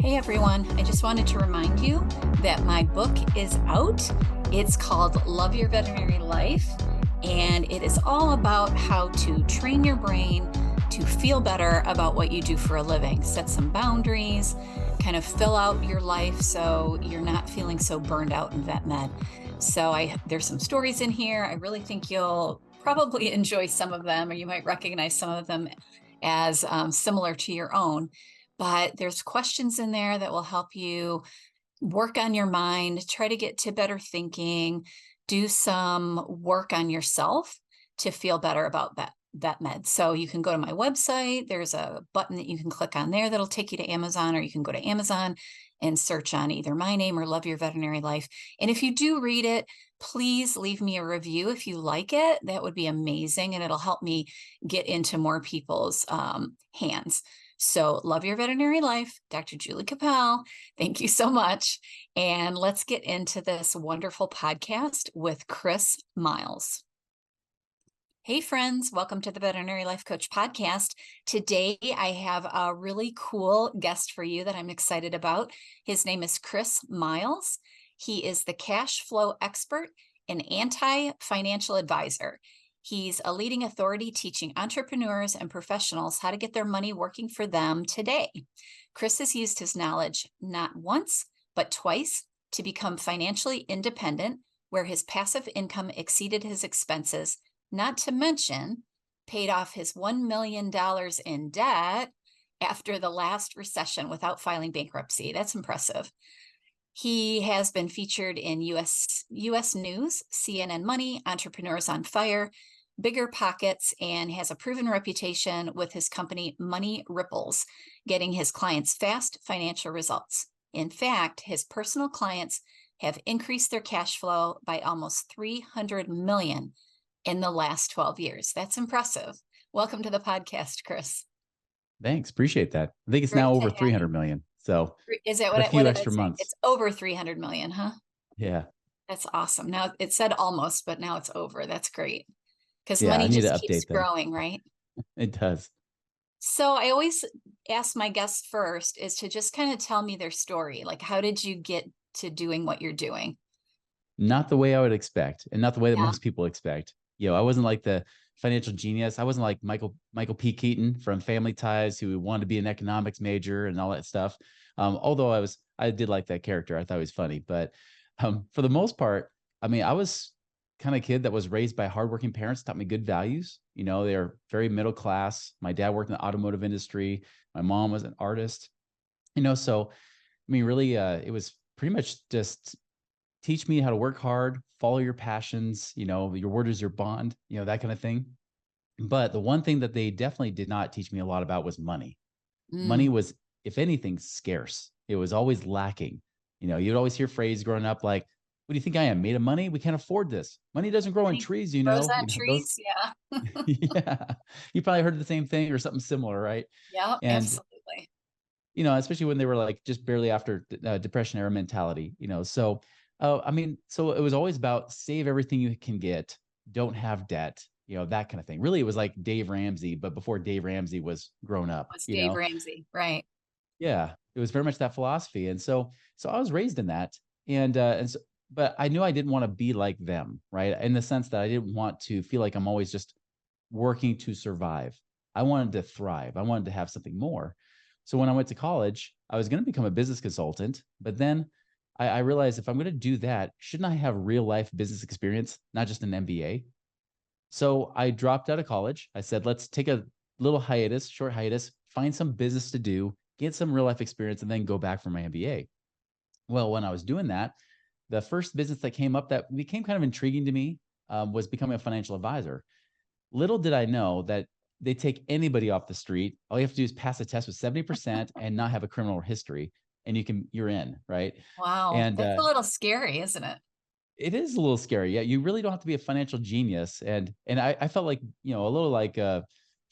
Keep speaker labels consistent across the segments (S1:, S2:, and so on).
S1: Hey everyone, I just wanted to remind you that my book is out. It's called Love Your Veterinary Life, and it is all about how to train your brain to feel better about what you do for a living, set some boundaries, kind of fill out your life so you're not feeling so burned out in vet med. So there's some stories in here. I really think you'll probably enjoy some of them, or you might recognize some of them as similar to your own. But there's questions in there that will help you work on your mind, try to get to better thinking, do some work on yourself to feel better about vet med. So you can go to my website. There's a button that you can click on there that'll take you to Amazon, or you can go to Amazon and search on either my name or Love Your Veterinary Life. And if you do read it, please leave me a review if you like it. That would be amazing, and it'll help me get into more people's hands. So Love Your Veterinary Life, Dr. Julie Capel, thank you so much. And let's get into this wonderful podcast with Chris Miles. Hey friends, welcome to the Veterinary Life Coach podcast. Today I have a really cool guest for you that I'm excited about. His name is Chris Miles. He is the cash flow expert and anti-financial advisor. He's a leading authority teaching entrepreneurs and professionals how to get their money working for them today. Chris has used his knowledge not once, but twice to become financially independent, where his passive income exceeded his expenses, not to mention paid off his $1 million in debt after the last recession without filing bankruptcy. That's impressive. He has been featured in US News, CNN Money, Entrepreneurs on Fire, Bigger Pockets, and has a proven reputation with his company Money Ripples, getting his clients fast financial results. In fact, his personal clients have increased their cash flow by almost $300 million in the last 12 years. That's impressive. Welcome to the podcast, Chris.
S2: Thanks. Appreciate that. I think it's
S1: Great
S2: now
S1: to
S2: over
S1: have
S2: 300
S1: you.
S2: million. So
S1: Is that
S2: a
S1: what
S2: few
S1: did I
S2: extra
S1: say?
S2: months.
S1: It's over 300 million, huh?
S2: Yeah.
S1: That's awesome. Now it said almost, but now it's over. That's great. Because
S2: Yeah. I
S1: money
S2: need to
S1: just keeps
S2: update them.
S1: growing, right?
S2: It does.
S1: So I always ask my guests first is to just kind of tell me their story. Like, how did you get to doing what you're doing?
S2: Not the way I would expect, and not the way that
S1: Yeah.
S2: most people expect. I wasn't like the financial genius. I wasn't like Michael P. Keaton from Family Ties, who wanted to be an economics major and all that stuff. Although I did like that character. I thought he was funny. But for the most part, I mean, I was kind of kid that was raised by hardworking parents, taught me good values. They're very middle class. My dad worked in the automotive industry. My mom was an artist. So I mean, really, it was pretty much just teach me how to work hard, follow your passions, your word is your bond, that kind of thing. But the one thing that they definitely did not teach me a lot about was money. Money
S1: Mm.
S2: was, if anything, scarce. It was always lacking. You'd always hear phrase growing up like, what do you think I am, made of money? We can't afford this. Money doesn't grow on
S1: Money
S2: trees,
S1: grows on
S2: those.
S1: trees. Yeah.
S2: Yeah. You probably heard the same thing or something similar, right?
S1: Yeah,
S2: And
S1: absolutely.
S2: especially when they were like just barely after depression era mentality, so I mean, so it was always about save everything you can get, don't have debt, that kind of thing. Really, it was like Dave Ramsey, but before Dave Ramsey was grown up,
S1: What's Dave Ramsey? Right.
S2: yeah, it was very much that philosophy. And so I was raised in that. And but I knew I didn't want to be like them, right? In the sense that I didn't want to feel like I'm always just working to survive. I wanted to thrive. I wanted to have something more. So when I went to college, I was going to become a business consultant, but then I realized if I'm going to do that, shouldn't I have real life business experience, not just an MBA? So I dropped out of college. I said, let's take a little hiatus, short hiatus, find some business to do, get some real life experience, and then go back for my MBA. Well, when I was doing that, the first business that came up that became kind of intriguing to me was becoming a financial advisor. Little did I know that they take anybody off the street. All you have to do is pass a test with 70% and not have a criminal history, and you're in, right?
S1: Wow.
S2: And
S1: That's a little scary, isn't it?
S2: it is a little scary. Yeah, you really don't have to be a financial genius. And I felt like, a little like if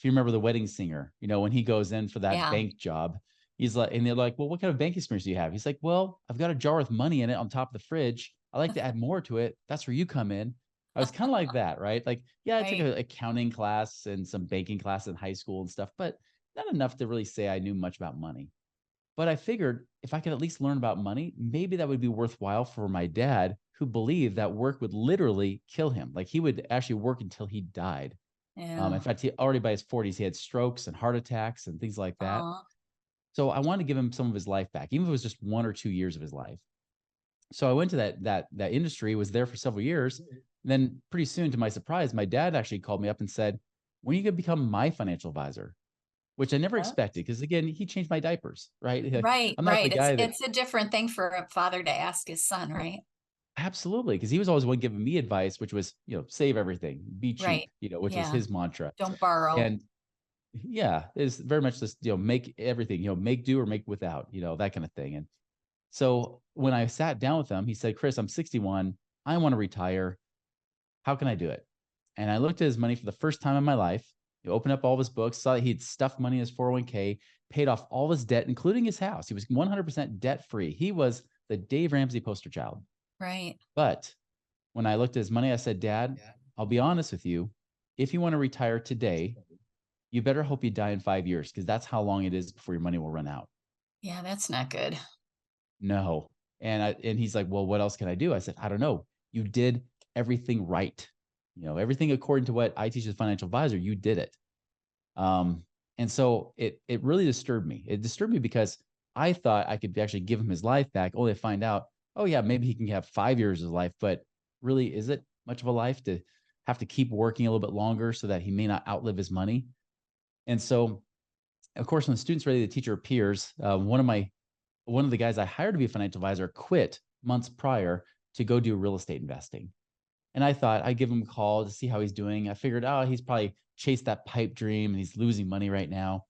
S2: you remember The Wedding Singer, when he goes in for that
S1: Yeah.
S2: bank job, he's like, and they're like, well, what kind of bank experience do you have? He's like, well, I've got a jar with money in it on top of the fridge. I like to add more to it. That's where you come in. I was kind of like that, right? Like, yeah, I took
S1: Right.
S2: an accounting class and some banking class in high school and stuff, but not enough to really say I knew much about money. But I figured if I could at least learn about money, maybe that would be worthwhile for my dad, who believed that work would literally kill him. Like he would actually work until he died. In
S1: Yeah.
S2: fact, he already by his 40s, he had strokes and heart attacks and things like that.
S1: Oh,
S2: So I wanted to give him some of his life back, even if it was just 1 or 2 years of his life. So I went to that industry, was there for several years. And then pretty soon, to my surprise, my dad actually called me up and said, "When are you going to become my financial advisor?" Which I never
S1: what?
S2: expected, because again, he changed my diapers, right?
S1: Right,
S2: I'm not the
S1: right.
S2: guy that.
S1: It's a different thing for a father to ask his son, right?
S2: Absolutely, because he was always the one giving me advice, which was, save everything, be cheap,
S1: Right.
S2: which was
S1: Yeah.
S2: his mantra.
S1: Don't borrow.
S2: And yeah, it's very much this, make everything, make do or make without, that kind of thing. And so when I sat down with him, he said, "Chris, I'm 61. I want to retire. How can I do it?" And I looked at his money for the first time in my life. He opened up all of his books, saw that he'd stuffed money in his 401k, paid off all his debt, including his house. He was 100% debt free. He was the Dave Ramsey poster child.
S1: Right.
S2: But when I looked at his money, I said, "Dad, I'll be honest with you. If you want to retire today, you better hope you die in 5 years, because that's how long it is before your money will run out."
S1: Yeah, that's not good.
S2: No. And he's like, "Well, what else can I do?" I said, "I don't know. You did everything right. Everything according to what I teach as a financial advisor, you did it." And so it really disturbed me. It disturbed me because I thought I could actually give him his life back, only to find out, oh yeah, maybe he can have 5 years of his life, but really, is it much of a life to have to keep working a little bit longer so that he may not outlive his money? And so, of course, when the student's ready to teach her peers, one of the guys I hired to be a financial advisor quit months prior to go do real estate investing. And I thought I'd give him a call to see how he's doing. I figured, oh, he's probably chased that pipe dream and he's losing money right now.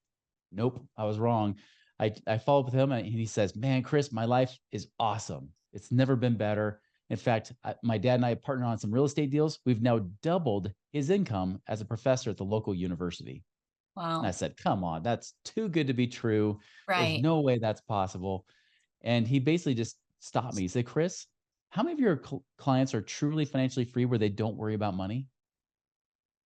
S2: Nope, I was wrong. I followed up with him and he says, "Man, Chris, my life is awesome. It's never been better. In fact, my dad and I have partnered on some real estate deals. We've now doubled his income as a professor at the local university." And I
S1: Wow.
S2: said, "Come on, that's too good to be true. There's
S1: Right.
S2: no way that's possible." And he basically just stopped me. He said, "Chris, how many of your clients are truly financially free where they don't worry about money?"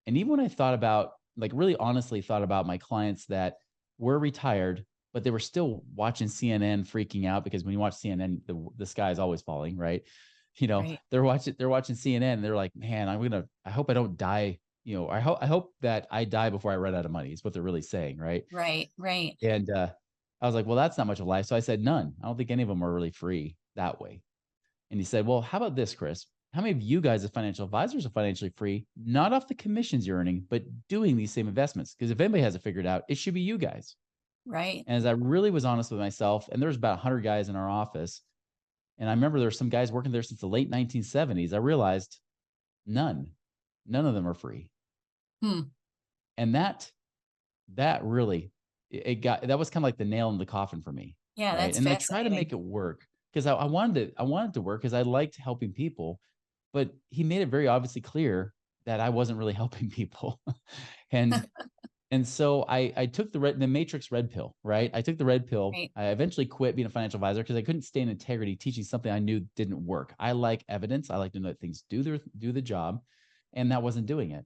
S2: And even when I thought about, like, really honestly thought about my clients that were retired, but they were still watching CNN freaking out, because when you watch CNN, the sky is always falling, right?
S1: Right.
S2: They're watching CNN and they're like, "Man, I hope I don't die. I hope that I die before I run out of money," is what they're really saying, right?
S1: Right. Right.
S2: And I was like, "Well, that's not much of life." So I said, "None. I don't think any of them are really free that way." And he said, "Well, how about this, Chris? How many of you guys as financial advisors are financially free, not off the commissions you're earning, but doing these same investments? Because if anybody has it figured out, it should be you guys."
S1: Right.
S2: And as I really was honest with myself, and there's about 100 guys in our office, and I remember there were some guys working there since the late 1970s, I realized none, none of them are free.
S1: Hmm.
S2: And that really, that was kind of like the nail in the coffin for me,
S1: Yeah,
S2: right?
S1: that's
S2: And I try to make
S1: fascinating.
S2: it work, because I wanted to work because I liked helping people, but he made it very obviously clear that I wasn't really helping people. and and so I took the Matrix red pill, right? I took the red pill.
S1: Right.
S2: I eventually quit being a financial advisor because I couldn't stay in integrity teaching something I knew didn't work. I like evidence. I like to know that things do the job, and that wasn't doing it.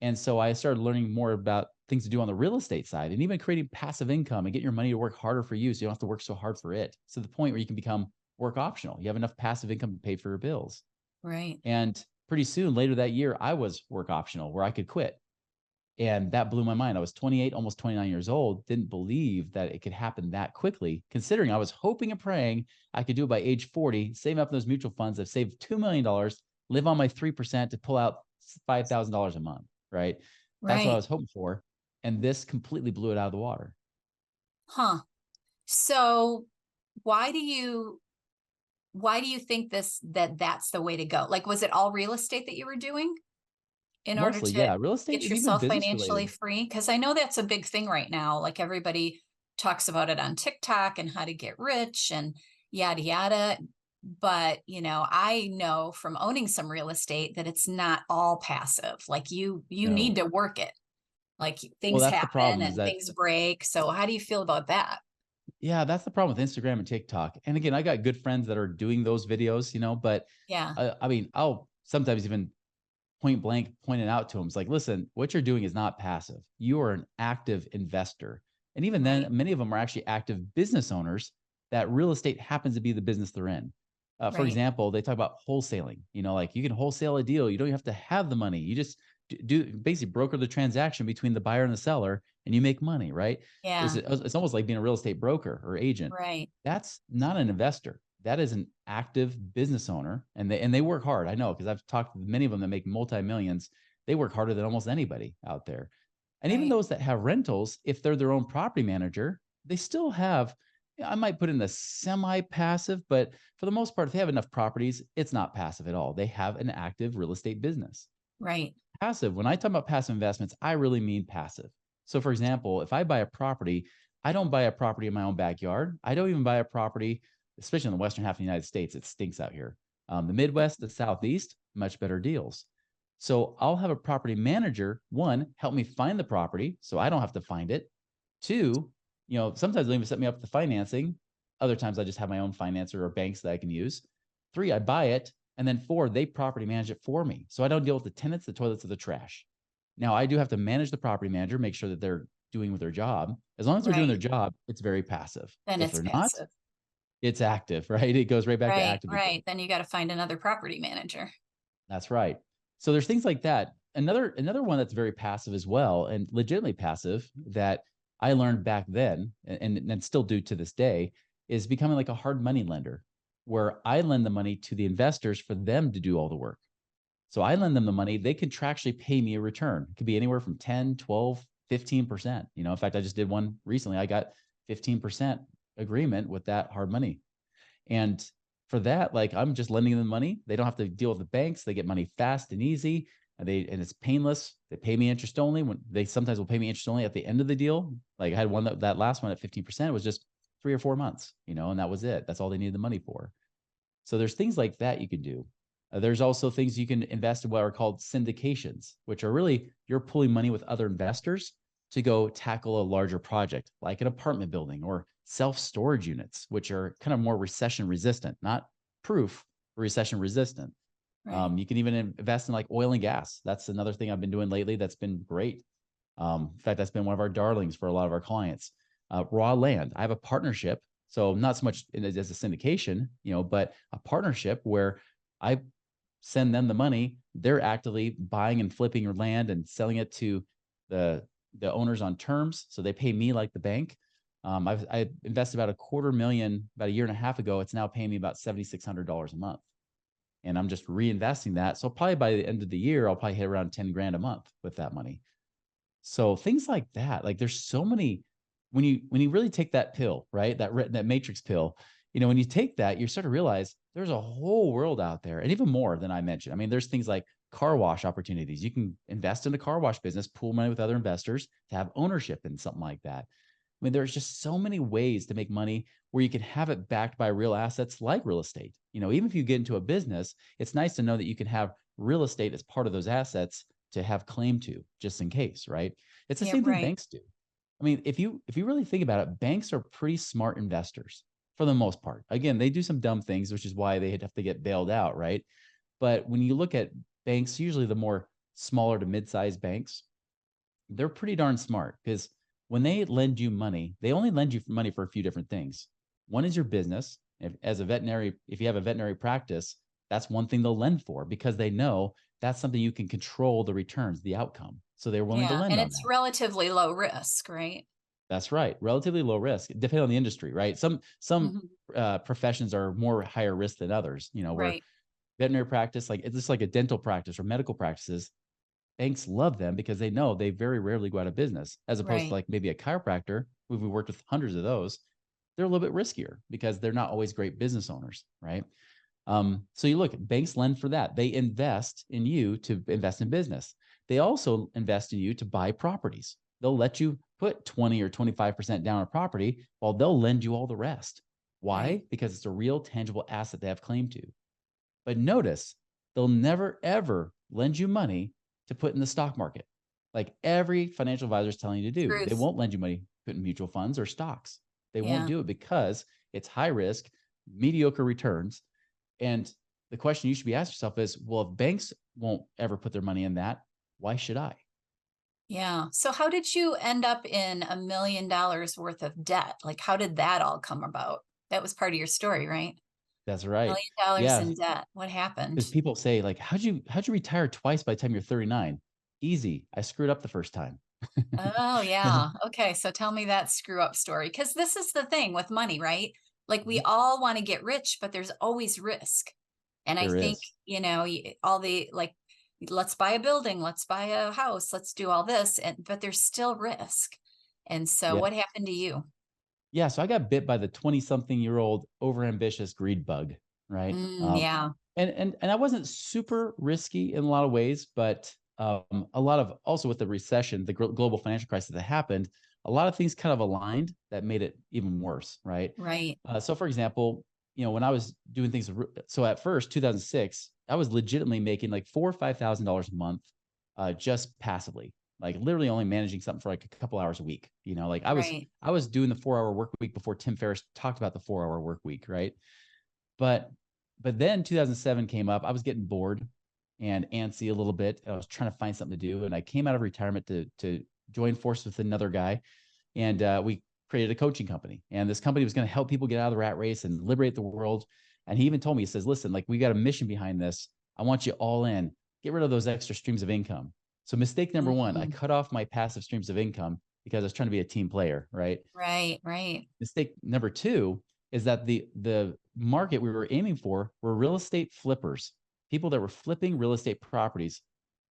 S2: And so I started learning more about things to do on the real estate side, and even creating passive income and get your money to work harder for you, so you don't have to work so hard for it. To the point where you can become work optional. You have enough passive income to pay for your bills.
S1: Right.
S2: And pretty soon later that year, I was work optional where I could quit. And that blew my mind. I was 28, almost 29 years old, didn't believe that it could happen that quickly, considering I was hoping and praying I could do it by age 40, save up those mutual funds. I've saved $2 million, live on my 3% to pull out $5,000 a month, right? That's what I
S1: Right.
S2: was hoping for. And this completely blew it out of the water.
S1: Huh. So why do you why do you think that's the way to go? Like, was it all real estate that you were doing in order
S2: Mostly,
S1: to
S2: yeah, real estate
S1: get
S2: and even
S1: yourself
S2: business
S1: financially
S2: related.
S1: free? Because I know that's a big thing right now. Like everybody talks about it on TikTok and how to get rich and yada yada. But I know from owning some real estate that it's not all passive. Like you need
S2: No.
S1: to work it. Like
S2: Well,
S1: things
S2: that's the
S1: happen
S2: problem, is
S1: and
S2: that,
S1: things break. So how do you feel about that?
S2: yeah, that's the problem with Instagram and TikTok. And again, I got good friends that are doing those videos, but
S1: Yeah.
S2: I mean, I'll sometimes even point blank point it out to them. It's like, listen, what you're doing is not passive. You are an active investor. And even
S1: Right.
S2: then, many of them are actually active business owners that real estate happens to be the business they're in. For
S1: Right.
S2: example, they talk about wholesaling. Like you can wholesale a deal. You don't have to have the money. You just do basically broker the transaction between the buyer and the seller, and you make money, right?
S1: Yeah.
S2: It's almost like being a real estate broker or agent.
S1: Right.
S2: That's not an investor. That is an active business owner, and they work hard. I know because I've talked to many of them that make multi-millions. They work harder than almost anybody out there. And even
S1: Right.
S2: those that have rentals, if they're their own property manager, they still have, I might put in the semi-passive, but for the most part, if they have enough properties, it's not passive at all. They have an active real estate business.
S1: Right.
S2: Passive, when I talk about passive investments, I really mean passive. So for example, if I buy a property, I don't buy a property in my own backyard. I don't even buy a property, especially in the western half of the United States. It stinks out here. The Midwest, the Southeast, much better deals. So I'll have a property manager, one, help me find the property so I don't have to find it. Two, sometimes they'll even set me up with the financing. Other times I just have my own financer or banks that I can use. Three, I buy it. And then four, they property manage it for me. So I don't deal with the tenants, the toilets, or the trash. Now I do have to manage the property manager, make sure that they're doing with their job. As long as they're doing their
S1: Right.
S2: job, it's very passive.
S1: Then
S2: If
S1: it's
S2: they're not,
S1: passive.
S2: it's active, right? It goes right back to
S1: Right.
S2: active again.
S1: Right. Then you got to find another property manager.
S2: That's right. So there's things like that. Another one that's very passive as well, and legitimately passive, that I learned back then and still do to this day, is becoming like a hard money lender, where I lend the money to the investors for them to do all the work. So I lend them the money, they contractually pay me a return. It could be anywhere from 10, 12, 15%. In fact, I just did one recently. I got 15% agreement with that hard money. And for that, like, I'm just lending them money. They don't have to deal with the banks. They get money fast and easy. And it's painless. They pay me interest only. When they sometimes will pay me interest only at the end of the deal. Like I had one that last one at 15% was just 3 or 4 months, and that was it. That's all they needed the money for. So there's things like that you can do. There's also things you can invest in what are called syndications, which are really you're pulling money with other investors to go tackle a larger project, like an apartment building or self-storage units, which are kind of more recession resistant, not proof, recession resistant.
S1: Right.
S2: You can even invest in like oil and gas. That's another thing I've been doing lately that's been great. In fact, that's been one of our darlings for a lot of our clients. Raw land. I have a partnership. So not so much as a syndication, but a partnership where I send them the money. They're actively buying and flipping your land and selling it to the owners on terms. So they pay me like the bank. I invested about $250,000 about a year and a half ago. It's now paying me about $7,600 a month. And I'm just reinvesting that. So probably by the end of the year, I'll probably hit around 10 grand a month with that money. So things like that, like there's so many, when you really take that pill, right? That matrix pill, when you take that, you start to realize there's a whole world out there, and even more than I mentioned. I mean, there's things like car wash opportunities. You can invest in a car wash business, pool money with other investors to have ownership in something like that. I mean, there's just so many ways to make money where you can have it backed by real assets like real estate. Even if you get into a business, it's nice to know that you can have real estate as part of those assets to have claim to, just in case, right? It's the
S1: Yeah.
S2: same thing
S1: Right.
S2: banks do. I mean, if you really think about it, banks are pretty smart investors for the most part. Again, they do some dumb things, which is why they have to get bailed out, right? But when you look at banks, usually the more smaller to mid-sized banks, they're pretty darn smart because when they lend you money, they only lend you money for a few different things. One is your business. If you have a veterinary practice, that's one thing they'll lend for because they know that's something you can control the returns, the outcome. So they're willing to
S1: Yeah.
S2: lend
S1: And
S2: on
S1: it's
S2: that.
S1: relatively low risk, right?
S2: That's right. Relatively low risk, depending on the industry, right? Some
S1: Mhm.
S2: professions are more higher risk than others. Where
S1: Right.
S2: veterinary practice, like it's just like a dental practice or medical practices, banks love them because they know they very rarely go out of business, as opposed to
S1: Right.
S2: like maybe a chiropractor. We've worked with hundreds of those. They're a little bit riskier because they're not always great business owners, right? So you look, banks lend for that. They invest in you to invest in business. They also invest in you to buy properties. They'll let you put 20 or 25% down on a property while they'll lend you all the rest.
S1: Right.
S2: Why? Because it's a real tangible asset they have claim to. But notice they'll never, ever lend you money to put in the stock market. Like every financial advisor is telling you to do. They
S1: Truth.
S2: won't lend you money put in mutual funds or stocks. They won't
S1: Yeah.
S2: do it because it's high risk, mediocre returns. And the question you should be asking yourself is, well, if banks won't ever put their money in that, why should I?
S1: Yeah. So how did you end up in $1 million worth of debt? Like, how did that all come about? That was part of your story, right?
S2: That's
S1: Million
S2: right.
S1: dollars
S2: Yeah.
S1: in debt. What
S2: Because
S1: happened?
S2: people say like, how'd you retire twice by the time you're 39? Easy. I screwed up the first time.
S1: Oh, yeah. Okay. So tell me that screw up story. Because this is the thing with money, right? Like, we
S2: Mhm.
S1: all want to get rich, but there's always risk. And I
S2: There
S1: think,
S2: is.
S1: all the like, let's buy a building, let's buy a house, let's do all this. But there's still risk. And so
S2: Yeah.
S1: what happened to you?
S2: Yeah. So I got bit by the 20-something-year-old overambitious greed bug, right?
S1: Yeah.
S2: And I wasn't super risky in a lot of ways, but a lot of also with the recession, the global financial crisis that happened, a lot of things kind of aligned that made it even worse, right?
S1: Right.
S2: So, for example, when I was doing things, so at first, 2006, I was legitimately making like $4,000 or $5,000 a month, just passively, like literally only managing something for like a couple hours a week. Like
S1: Right.
S2: I was doing the 4 hour work week before Tim Ferriss talked about the 4 hour work week, right? But then 2007 came up. I was getting bored and antsy a little bit. I was trying to find something to do, and I came out of retirement to join forces with another guy, and we created a coaching company. And this company was going to help people get out of the rat race and liberate the world. And he even told me, he says, "Listen, like we got a mission behind this. I want you all in. Get rid of those extra streams of income." So mistake number one, I
S1: Mm,
S2: cut off my passive streams of income because I was trying to be a team player, right?
S1: right. Right.
S2: Mistake number two is that the market we were aiming for were real estate flippers, people that were flipping real estate properties,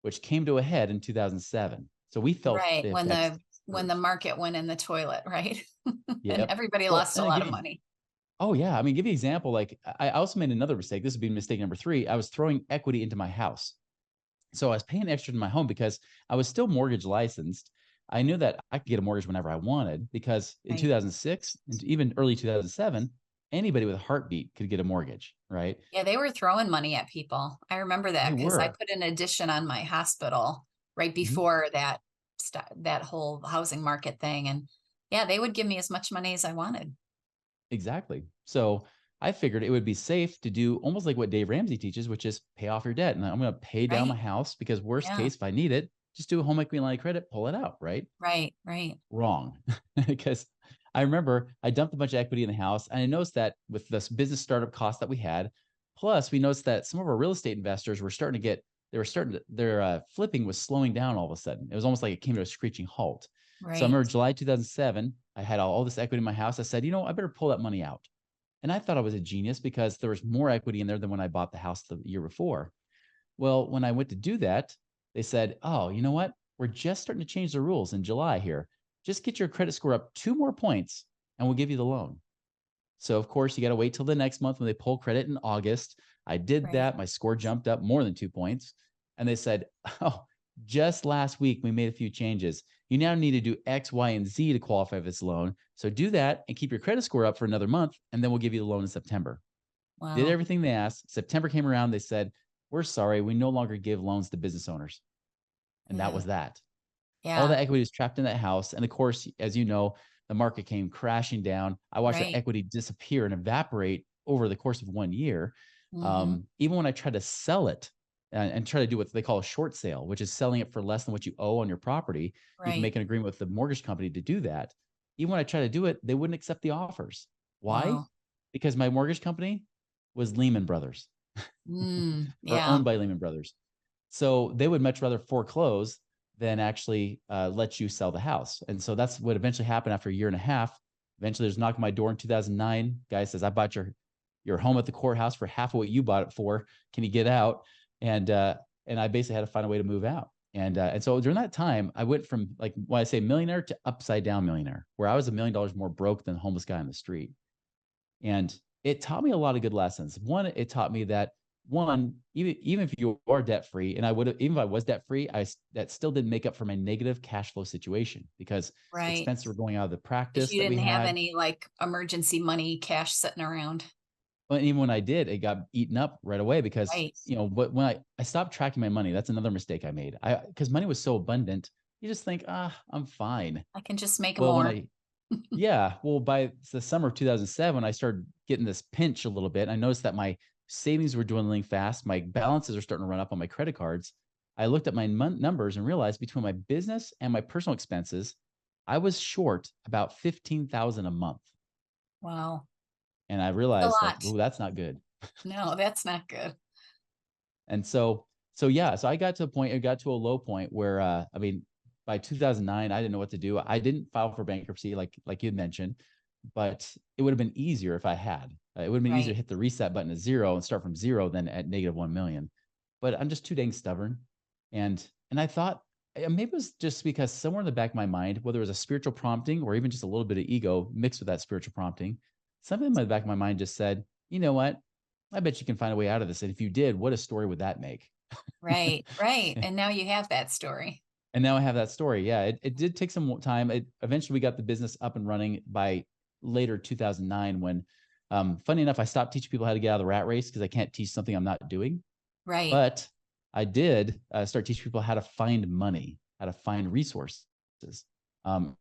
S2: which came to a head in 2007. So we felt
S1: Right.
S2: the
S1: When
S2: effects
S1: the
S2: first.
S1: market went in the toilet, right? And
S2: Yep.
S1: everybody
S2: Well,
S1: lost a
S2: and then
S1: lot
S2: give
S1: of
S2: you,
S1: money.
S2: oh yeah, I mean, give you an example. Like I also made another mistake. This would be mistake number three. I was throwing equity into my house. So I was paying extra to my home because I was still mortgage licensed. I knew that I could get a mortgage whenever I wanted because in
S1: Right.
S2: 2006 and even early 2007, anybody with a heartbeat could get a mortgage, right?
S1: Yeah, they were throwing money at people. I remember
S2: They
S1: that because I
S2: were.
S1: put an addition on my hospital right
S2: Mhm.
S1: before that whole housing market thing. And yeah, they would give me as much money as I wanted.
S2: Exactly. So I figured it would be safe to do almost like what Dave Ramsey teaches, which is pay off your debt. And I'm going to pay down my
S1: Right.
S2: house because worst
S1: Yeah.
S2: case, if I need it, just do a home equity line of credit, pull it out, right?
S1: Right. Right.
S2: Wrong. Because I remember I dumped a bunch of equity in the house and I noticed that with this business startup cost that we had, plus we noticed that some of our real estate investors were starting to get, they were starting to, their flipping was slowing down all of a sudden. It was almost like it came to a screeching halt. So I
S1: Right.
S2: remember July 2007, I had all this equity in my house. I said, I better pull that money out. And I thought I was a genius because there was more equity in there than when I bought the house the year before. Well, when I went to do that, they said, "Oh, you know what? We're just starting to change the rules in July here. Just get your credit score up 2 more points and we'll give you the loan." So, of course, you got to wait till the next month when they pull credit in August. I did
S1: Right.
S2: that. My score jumped up more than 2 points. And they said, "Oh, just last week we made a few changes. You now need to do X, Y, and Z to qualify for this loan. So do that and keep your credit score up for another month, and then we'll give you the loan in September." Did
S1: Wow.
S2: everything they asked. September came around. They said, "We're sorry. We no longer give loans to business owners." And that
S1: Yeah.
S2: was that. All
S1: Yeah.
S2: that equity was trapped in that house. And of course, as you know, the market came crashing down. I watched that
S1: Right.
S2: equity disappear and evaporate over the course of 1 year.
S1: Mm-hmm.
S2: Even when I tried to sell it and try to do what they call a short sale, which is selling it for less than what you owe on your property, you can
S1: Right.
S2: make an agreement with the mortgage company to do that. Even when I tried to do it, they wouldn't accept the offers. Why?
S1: Wow.
S2: Because my mortgage company was Lehman Brothers or
S1: Yeah.
S2: owned by Lehman Brothers. So they would much rather foreclose than actually let you sell the house. And so that's what eventually happened after a year and a half. Eventually, there's a knock on my door in 2009. Guy says, "I bought your home at the courthouse for half of what you bought it for. Can you get out?" And I basically had to find a way to move out. And so during that time, I went from like when I say millionaire to upside down millionaire, where I was $1 million more broke than the homeless guy on the street. And it taught me a lot of good lessons. One, it taught me that one, even if you are debt free, and I would have, even if I was debt free, that still didn't make up for my negative cash flow situation because
S1: Right.
S2: expenses were going out of the
S1: Because
S2: practice
S1: you
S2: that we
S1: didn't have
S2: had.
S1: any like emergency money cash sitting around.
S2: But even when I did, it got eaten up right away because,
S1: Right.
S2: but when I stopped tracking my money, that's another mistake I made. Because money was so abundant, you just think, I'm fine.
S1: I can just make
S2: Well,
S1: more.
S2: yeah, well, by the summer of 2007, I started getting this pinch a little bit. I noticed that my savings were dwindling fast. My balances are starting to run up on my credit cards. I looked at my numbers and realized between my business and my personal expenses, I was short about 15,000 a month.
S1: Wow.
S2: And I
S1: A
S2: realized like,
S1: lot.
S2: oh, that's not good.
S1: No, that's not good.
S2: And so yeah, so I got to a point, it got to a low point where, I mean, by 2009, I didn't know what to do. I didn't file for bankruptcy, like you mentioned, but it would have been easier if I had. It would have been easier to
S1: Right.
S2: hit the reset button at zero and start from zero than at negative 1 million. But I'm just too dang stubborn. And I thought maybe it was just because somewhere in the back of my mind, whether it was a spiritual prompting or even just a little bit of ego mixed with that spiritual prompting, something in the back of my mind just said, you know what? I bet you can find a way out of this. And if you did, what a story would that make?
S1: Right. Right. And now you have that story.
S2: And now I have that story. Yeah, it did take some time. Eventually we got the business up and running by later 2009 when, funny enough, I stopped teaching people how to get out of the rat race because I can't teach something I'm not doing.
S1: Right.
S2: But I did start teaching people how to find money, how to find resources,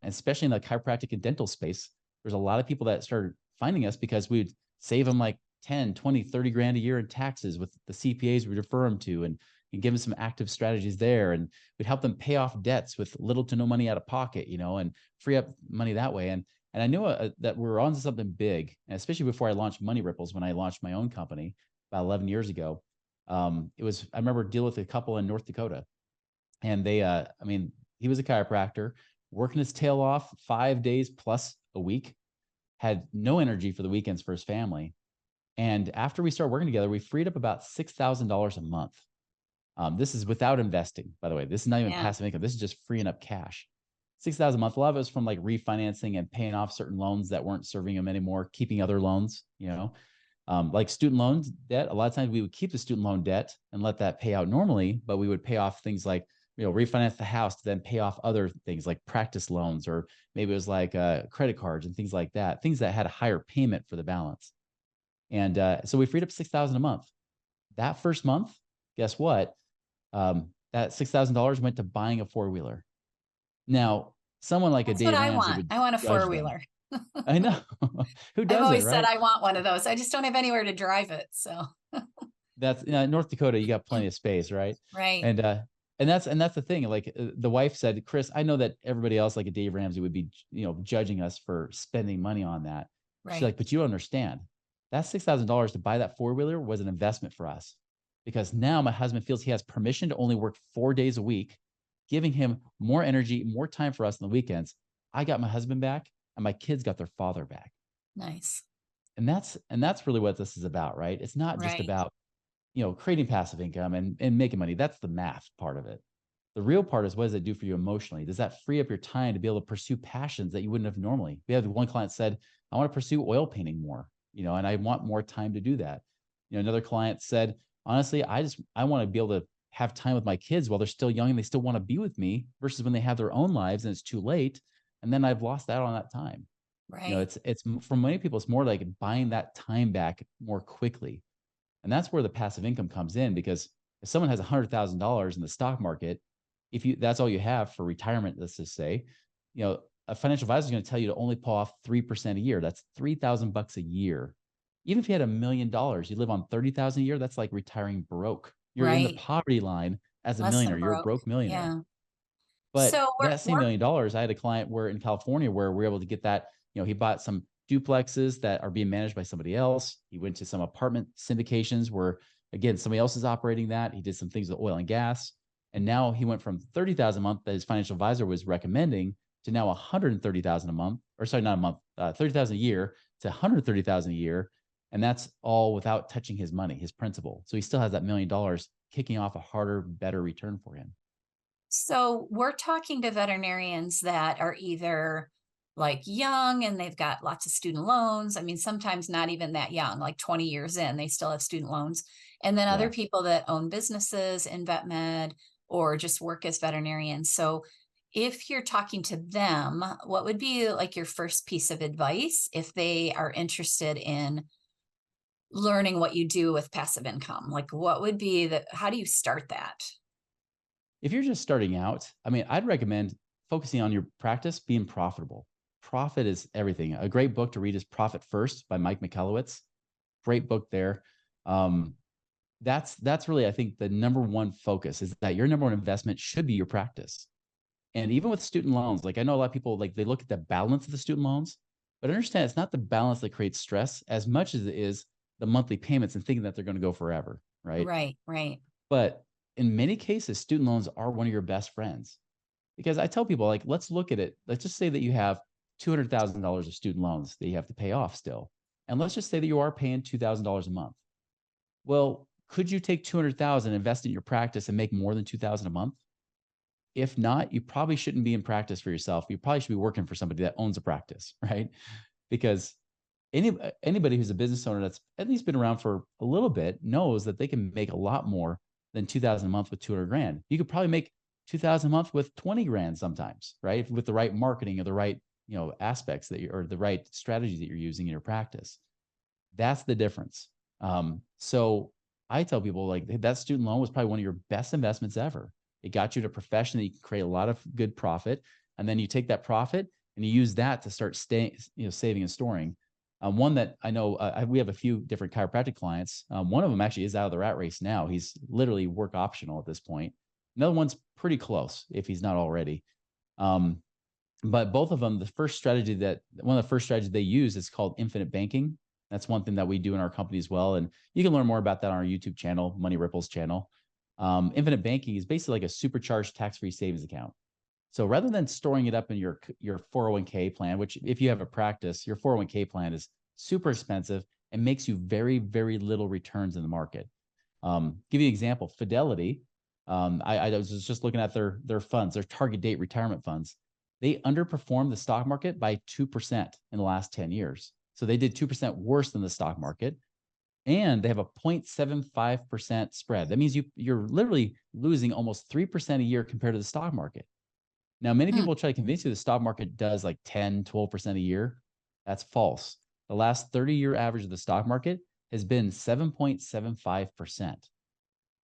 S2: especially in the chiropractic and dental space. There's a lot of people that started finding us because we'd save them like 10, 20, 30 grand a year in taxes with the CPAs we'd refer them to and give them some active strategies there. And we'd help them pay off debts with little to no money out of pocket, and free up money that way. And I knew that we were on to something big, and especially before I launched Money Ripples, when I launched my own company about 11 years ago. I remember dealing with a couple in North Dakota, and he was a chiropractor working his tail off 5 days plus a week, had no energy for the weekends for his family. And after we started working together, we freed up about $6,000 a month. This is without investing, by the way. This is not even
S1: Yeah.
S2: passive income. This is just freeing up cash. 6,000 a month. A lot of it was from like refinancing and paying off certain loans that weren't serving him anymore, keeping other loans, like student loans debt. A lot of times we would keep the student loan debt and let that pay out normally, but we would pay off things like, refinance the house to then pay off other things like practice loans, or maybe it was like credit cards and things like that, things that had a higher payment for the balance. And so we freed up 6,000 a month. That first month, guess what? That $6,000 went to buying a four-wheeler. Now, someone like a
S1: That's what
S2: Dave
S1: I
S2: Ramsey
S1: want.
S2: would
S1: I want a
S2: judge them.
S1: four-wheeler.
S2: I know. Who
S1: I've
S2: doesn't,
S1: always said
S2: right?
S1: I want one of those. I just don't have anywhere to drive it. So,
S2: That's North Dakota, you got plenty of space, right?
S1: right.
S2: And that's the thing. Like the wife said, Chris, I know that everybody else, like a Dave Ramsey, would be, judging us for spending money on that. She's
S1: Right.
S2: like, but you don't understand. That $6,000 to buy that four-wheeler was an investment for us, because now my husband feels he has permission to only work 4 days a week, giving him more energy, more time for us on the weekends. I got my husband back, and my kids got their father back.
S1: Nice.
S2: And that's really what this is about, right? It's not just
S1: Right.
S2: about, creating passive income and making money. That's the math part of it. The real part is, what does it do for you emotionally? Does that free up your time to be able to pursue passions that you wouldn't have normally? We had one client said, I want to pursue oil painting more, and I want more time to do that. Another client said, honestly, I want to be able to have time with my kids while they're still young and they still want to be with me, versus when they have their own lives and it's too late. And then I've lost out on that time.
S1: Right.
S2: It's for many people, it's more like buying that time back more quickly. And that's where the passive income comes in, because if someone has $100,000 in the stock market, that's all you have for retirement, let's just say, a financial advisor is going to tell you to only pull off 3% a year. That's $3,000 a year. Even if you had $1 million, you live on 30,000 a year. That's like retiring broke. You're in the
S1: Right.
S2: poverty line as a
S1: Less
S2: millionaire.
S1: than
S2: You're a
S1: broke.
S2: broke millionaire.
S1: Yeah.
S2: But
S1: So
S2: that same $1 million, I had a client where in California where we were able to get that, he bought some duplexes that are being managed by somebody else. He went to some apartment syndications where, again, somebody else is operating that. He did some things with oil and gas. And now he went from 30,000 a month that his financial advisor was recommending to now 130,000 a month, or sorry, not a month, 30,000 a year to 130,000 a year. And that's all without touching his money, his principal. So he still has that $1 million kicking off a harder, better return for him.
S1: So we're talking to veterinarians that are either like young and they've got lots of student loans. I mean, sometimes not even that young, like 20 years in, they still have student loans. And then other
S2: Yeah.
S1: people that own businesses in vet med or just work as veterinarians. So if you're talking to them, what would be like your first piece of advice if they are interested in learning what you do with passive income? Like what would be how do you start that?
S2: If you're just starting out, I mean, I'd recommend focusing on your practice being profitable. Profit is everything. A great book to read is Profit First by Mike Michalowicz. Great book there. that's really, I think, the number one focus is that your number one investment should be your practice. And even with student loans, like I know a lot of people, like they look at the balance of the student loans, but understand it's not the balance that creates stress as much as it is the monthly payments and thinking that they're going to go forever. Right.
S1: Right, right.
S2: But in many cases, student loans are one of your best friends, because I tell people, like, let's look at it. Let's just say that you have $200,000 of student loans that you have to pay off still. And let's just say that you are paying $2,000 a month. Well, could you take 200,000, invest in your practice and make more than 2,000 a month? If not, you probably shouldn't be in practice for yourself. You probably should be working for somebody that owns a practice, right? Because anybody who's a business owner that's at least been around for a little bit knows that they can make a lot more than 2,000 a month with 200 grand. You could probably make 2,000 a month with 20 grand sometimes, right? With the right marketing or the right, aspects or the right strategies that you're using in your practice. That's the difference. So I tell people, like, that student loan was probably one of your best investments ever. It got you to a profession that you can create a lot of good profit. And then you take that profit and you use that to start saving and storing. One that I know, we have a few different chiropractic clients. One of them actually is out of the rat race now. He's literally work optional at this point. Another one's pretty close if he's not already. But both of them, one of the first strategies they use is called infinite banking. That's one thing that we do in our company as well. And you can learn more about that on our YouTube channel, Money Ripples channel. Infinite banking is basically like a supercharged tax-free savings account. So rather than storing it up in your 401k plan, which if you have a practice, your 401k plan is super expensive and makes you very, very little returns in the market. Give you an example, Fidelity. I was just looking at their funds, their target date retirement funds. They underperformed the stock market by 2% in the last 10 years. So they did 2% worse than the stock market. And they have a 0.75% spread. That means you're literally losing almost 3% a year compared to the stock market. Now, many people try to convince you the stock market does like 10, 12% a year. That's false. The last 30-year average of the stock market has been 7.75%.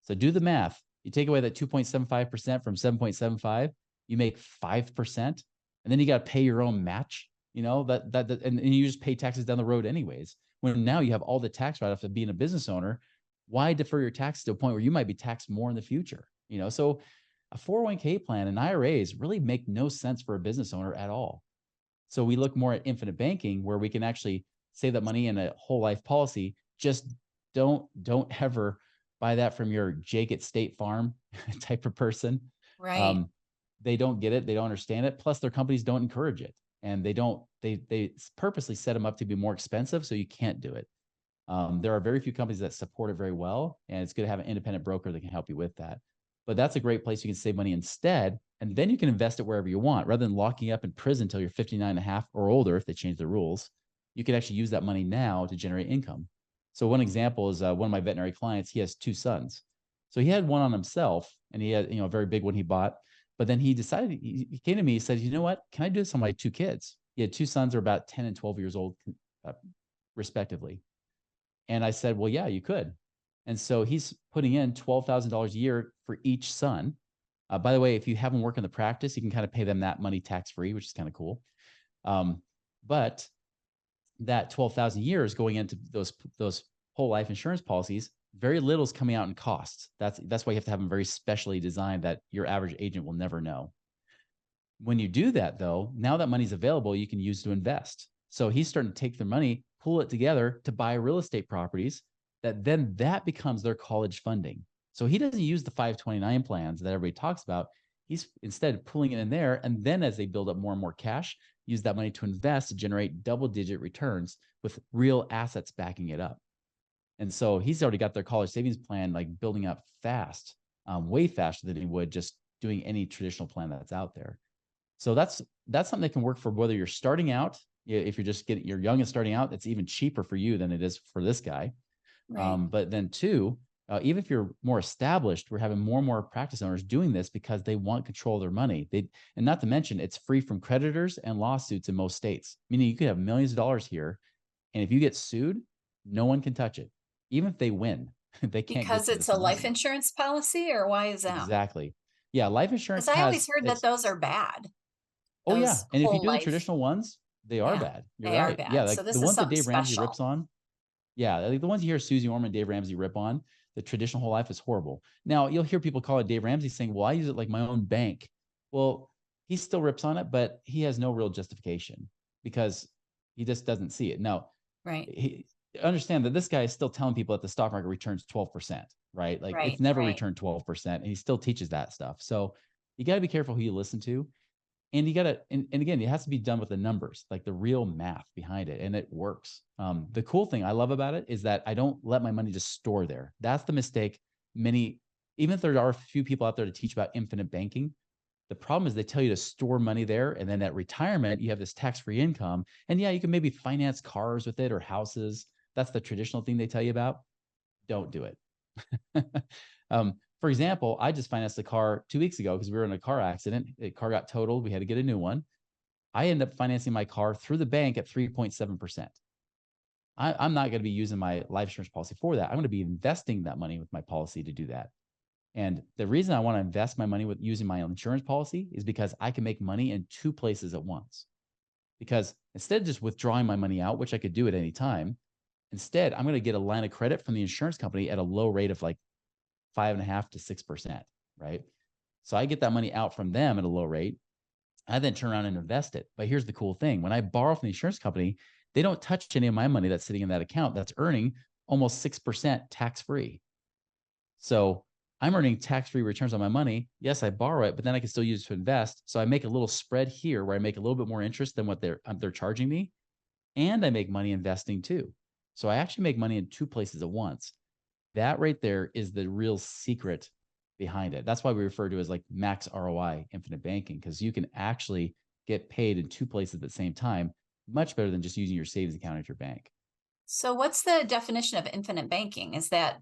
S2: So do the math. You take away that 2.75% from 7.75, you make 5%. And then you got to pay your own match, and you just pay taxes down the road anyways. When now you have all the tax write-off of being a business owner, why defer your taxes to a point where you might be taxed more in the future? So a 401k plan and IRAs really make no sense for a business owner at all. So we look more at infinite banking, where we can actually save that money in a whole life policy. Just don't ever buy that from your Jake at State Farm type of person.
S1: Right.
S2: They don't get it. They don't understand it. Plus their companies don't encourage it. And they purposely set them up to be more expensive, so you can't do it. There are very few companies that support it very well, and it's good to have an independent broker that can help you with that. But that's a great place you can save money instead, and then you can invest it wherever you want, rather than locking up in prison until you're 59 and a half or older. If they change the rules, you can actually use that money now to generate income. So one example is one of my veterinary clients. He has 2 sons. So he had one on himself, and he had a very big one he bought. But then he decided, he came to me, he said, you know what, can I do this on my 2 kids? He had 2 sons, are about 10 and 12 years old, respectively. And I said, well, yeah, you could. And so he's putting in $12,000 a year for each son. By the way, if you have them work in the practice, you can kind of pay them that money tax-free, which is kind of cool. But that 12,000 a year is going into those whole life insurance policies. Very little is coming out in costs. That's why you have to have them very specially designed that your average agent will never know. When you do that, though, now that money's available, you can use to invest. So he's starting to take their money, pull it together to buy real estate properties that becomes their college funding. So he doesn't use the 529 plans that everybody talks about. He's instead pulling it in there. And then as they build up more and more cash, use that money to invest to generate double-digit returns with real assets backing it up. And so he's already got their college savings plan like building up fast, way faster than he would just doing any traditional plan that's out there. So that's something that can work for whether you're starting out. If you're young and starting out, it's even cheaper for you than it is for this guy.
S1: Right.
S2: But then two, even if you're more established, we're having more and more practice owners doing this because they want control of their money. And not to mention, it's free from creditors and lawsuits in most states, meaning you could have millions of dollars here. And if you get sued, no one can touch it. Even if they win, they can't get
S1: Because
S2: to
S1: it's
S2: this
S1: a life
S2: money.
S1: insurance policy, or why is that?
S2: Exactly. Yeah, life
S1: Because
S2: insurance
S1: I always heard that
S2: it's
S1: those are bad.
S2: oh yeah.
S1: Those
S2: And if you
S1: whole
S2: do the
S1: life,
S2: traditional ones, they are
S1: yeah,
S2: bad. You're
S1: they are
S2: right. Yeah,
S1: bad. So
S2: like the
S1: this is
S2: ones that
S1: something
S2: Dave Ramsey
S1: special.
S2: rips on. Yeah, like the ones you hear Susie Orman, Dave Ramsey rip on, The traditional whole life is horrible. Now, you'll hear people call it Dave Ramsey saying, well, I use it like my own bank. Well, he still rips on it, but he has no real justification because he just doesn't see it. Now,
S1: Right.
S2: he understand that this guy is still telling people that the stock market returns 12%, right? Like it's never returned 12%, and he still teaches that stuff. So you got to be careful who you listen to. And you got to, and again, it has to be done with the numbers, like the real math behind it. And it works. The cool thing I love about it is that I don't let my money just store there. That's the mistake. Even if there are a few people out there to teach about infinite banking, the problem is they tell you to store money there. And then at retirement, you have this tax-free income. And yeah, you can maybe finance cars with it or houses. That's the traditional thing they tell you about. Don't do it. For example, I just financed a car 2 weeks ago because we were in a car accident. The car got totaled. We had to get a new one. I ended up financing my car through the bank at 3.7%. I'm not going to be using my life insurance policy for that. I'm going to be investing that money with my policy to do that. And the reason I want to invest my money with using my insurance policy is because I can make money in two places at once. Because instead of just withdrawing my money out, which I could do at any time, instead, I'm going to get a line of credit from the insurance company at a low rate of like 5.5% to 6%, right? So I get that money out from them at a low rate. I then turn around and invest it. But here's the cool thing. When I borrow from the insurance company, they don't touch any of my money that's sitting in that account that's earning almost 6% tax-free. So I'm earning tax-free returns on my money. Yes, I borrow it, but then I can still use it to invest. So I make a little spread here where I make a little bit more interest than what they're charging me. And I make money investing too. So I actually make money in two places at once. That right there is the real secret behind it. That's why we refer to it as like max ROI infinite banking, because you can actually get paid in two places at the same time, much better than just using your savings account at your bank.
S1: So what's the definition of infinite banking? Is that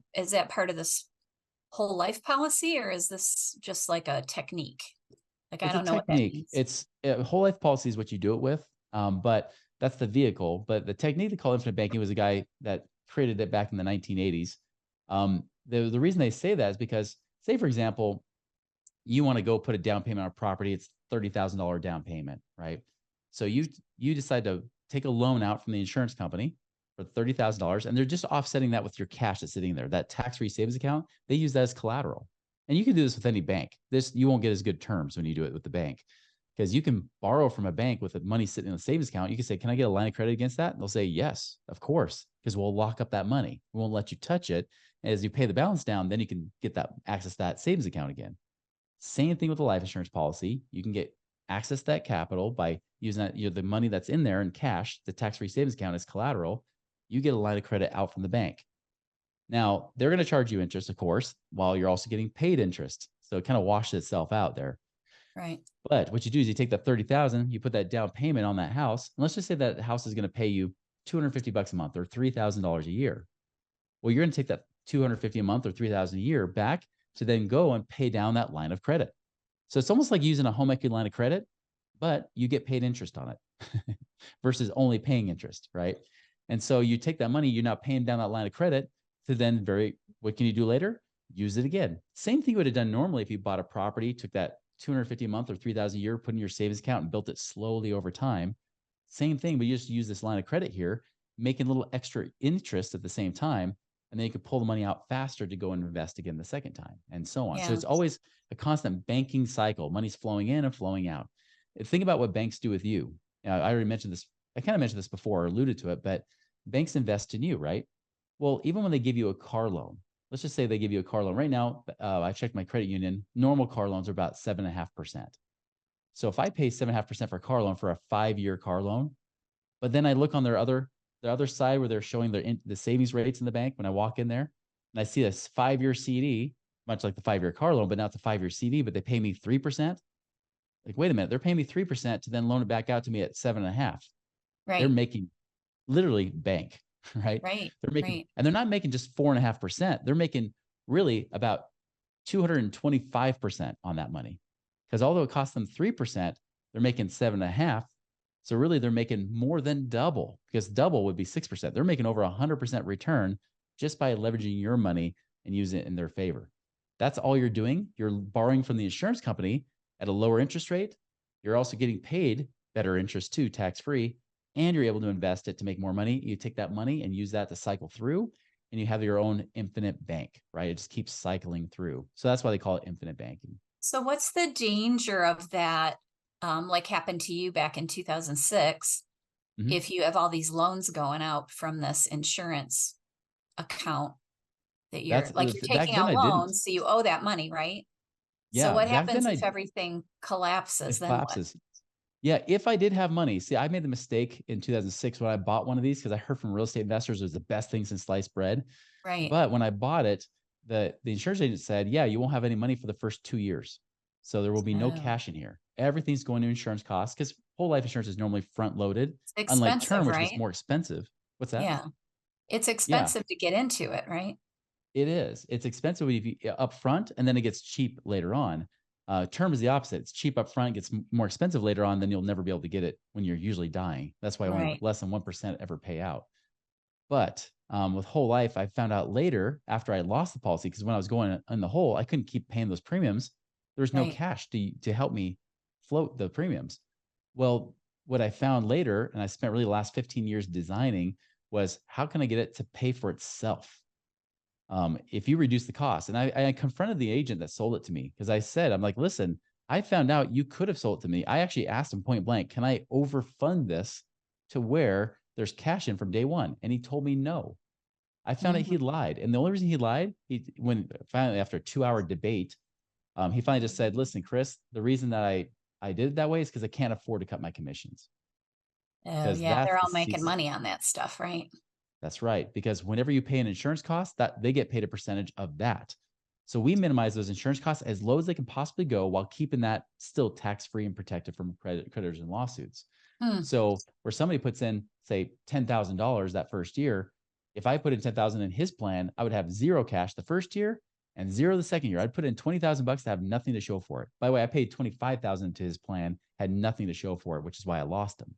S1: part of this whole life policy, or is this just like a technique? Like, I
S2: It's a
S1: don't know what that
S2: technique.
S1: means.
S2: It's a whole life policy is what you do it with. But that's the vehicle. But the technique they call infinite banking was a guy that created it back in the 1980s. The reason they say that is because, say, for example, you want to go put a down payment on a property. It's $30,000 down payment, right? So you decide to take a loan out from the insurance company for $30,000, and they're just offsetting that with your cash that's sitting there. That tax-free savings account, they use that as collateral. And you can do this with any bank. You won't get as good terms when you do it with the bank, because you can borrow from a bank with the money sitting in a savings account. You can say, can I get a line of credit against that? And they'll say, yes, of course, because we'll lock up that money. We won't let you touch it. As you pay the balance down, then you can get that access to that savings account again. Same thing with the life insurance policy. You can get access to that capital by using that, the money that's in there in cash, the tax-free savings account as collateral. You get a line of credit out from the bank. Now, they're going to charge you interest, of course, while you're also getting paid interest. So it kind of washes itself out there.
S1: Right.
S2: But what you do is you take that 30,000, you put that down payment on that house. And let's just say that house is going to pay you $250 a month or $3,000 a year. Well, you're going to take that $250 a month or $3,000 a year back to then go and pay down that line of credit. So it's almost like using a home equity line of credit, but you get paid interest on it versus only paying interest, right? And so you take that money, you're now paying down that line of credit to then what can you do later? Use it again. Same thing you would have done normally if you bought a property, took that $250 a month or $3,000 a year, put in your savings account and built it slowly over time. Same thing, but you just use this line of credit here, making a little extra interest at the same time. And then you could pull the money out faster to go and invest again the second time, and so on.
S1: Yeah.
S2: So it's always a constant banking cycle. Money's flowing in and flowing out. Think about what banks do with you. I already mentioned this. I kind of mentioned this before or alluded to it, but banks invest in you, right? Well, even when they give you a car loan, let's just say they give you a car loan. Right now, I checked my credit union. Normal car loans are about 7.5%. So if I pay 7.5% for a car loan for a 5-year car loan, but then I look on their other side where they're showing the savings rates in the bank when I walk in there, and I see a 5-year CD, much like the 5-year car loan, but now it's a 5-year CD, but they pay me 3%. Like, wait a minute, they're paying me 3% to then loan it back out to me at 7.5%.
S1: Right.
S2: They're making literally bank, right?
S1: Right.
S2: They're making,
S1: right.
S2: and they're not making just 4.5%. They're making really about 225% on that money. Because although it costs them 3%, they're making 7.5%. So really, they're making more than double, because double would be 6%. They're making over 100% return just by leveraging your money and using it in their favor. That's all you're doing. You're borrowing from the insurance company at a lower interest rate. You're also getting paid better interest too, tax-free, and you're able to invest it to make more money. You take that money and use that to cycle through, and you have your own infinite bank, right? It just keeps cycling through. So that's why they call it infinite banking.
S1: So what's the danger of that? Like happened to you back in 2006,
S2: Mhm.
S1: if you have all these loans going out from this insurance account that you're
S2: That's
S1: like, you're
S2: back
S1: taking
S2: then
S1: out
S2: I didn't.
S1: loans, so you owe that money, right? So
S2: Yeah,
S1: what
S2: back then
S1: happens
S2: I
S1: if everything collapses?
S2: it
S1: Then what?
S2: collapses. Yeah, if I did have money, see, I made the mistake in 2006 when I bought one of these because I heard from real estate investors it was the best thing since sliced bread.
S1: Right.
S2: But when I bought it, the insurance agent said, "Yeah, you won't have any money for the first 2 years, so there will be no
S1: Oh,
S2: cash in here. Everything's going to insurance costs because whole life insurance is normally front loaded,
S1: it's
S2: unlike term,
S1: expensive,
S2: which gets
S1: right?
S2: more expensive." What's that?
S1: Yeah. It's
S2: Yeah,
S1: expensive to get into it, right?
S2: it is. It's expensive if you up front, and then it gets cheap later on. Term is the opposite. It's cheap up front, gets more expensive later on. Then you'll never be able to get it when you're usually dying. That's why only
S1: Right.
S2: less than 1% ever pay out. But with whole life, I found out later after I lost the policy because when I was going in the hole, I couldn't keep paying those premiums. There was no
S1: Right.
S2: cash to help me float the premiums. Well, what I found later, and I spent really the last 15 years designing, was how can I get it to pay for itself? If you reduce the cost. And I confronted the agent that sold it to me because I said, I'm like, listen, I found out you could have sold it to me. I actually asked him point blank, can I overfund this to where there's cash in from day one? And he told me no. I found out he
S1: Mhm.
S2: lied. And the only reason he lied, when finally after a 2 hour debate, he finally just said, listen, Chris, the reason that I did it that way is because I can't afford to cut my commissions.
S1: Oh,
S2: Because
S1: yeah.
S2: that's
S1: They're
S2: the
S1: all making
S2: secret.
S1: money on that stuff, right?
S2: That's right. Because whenever you pay an insurance cost, that they get paid a percentage of that. So we minimize those insurance costs as low as they can possibly go while keeping that still tax-free and protected from creditors and lawsuits.
S1: Hmm.
S2: So where somebody puts in, say, $10,000 that first year, if I put in 10,000 in his plan, I would have zero cash the first year and zero the second year. I'd put in 20,000 bucks to have nothing to show for it. By the way, I paid 25,000 to his plan, had nothing to show for it, which is why I lost him.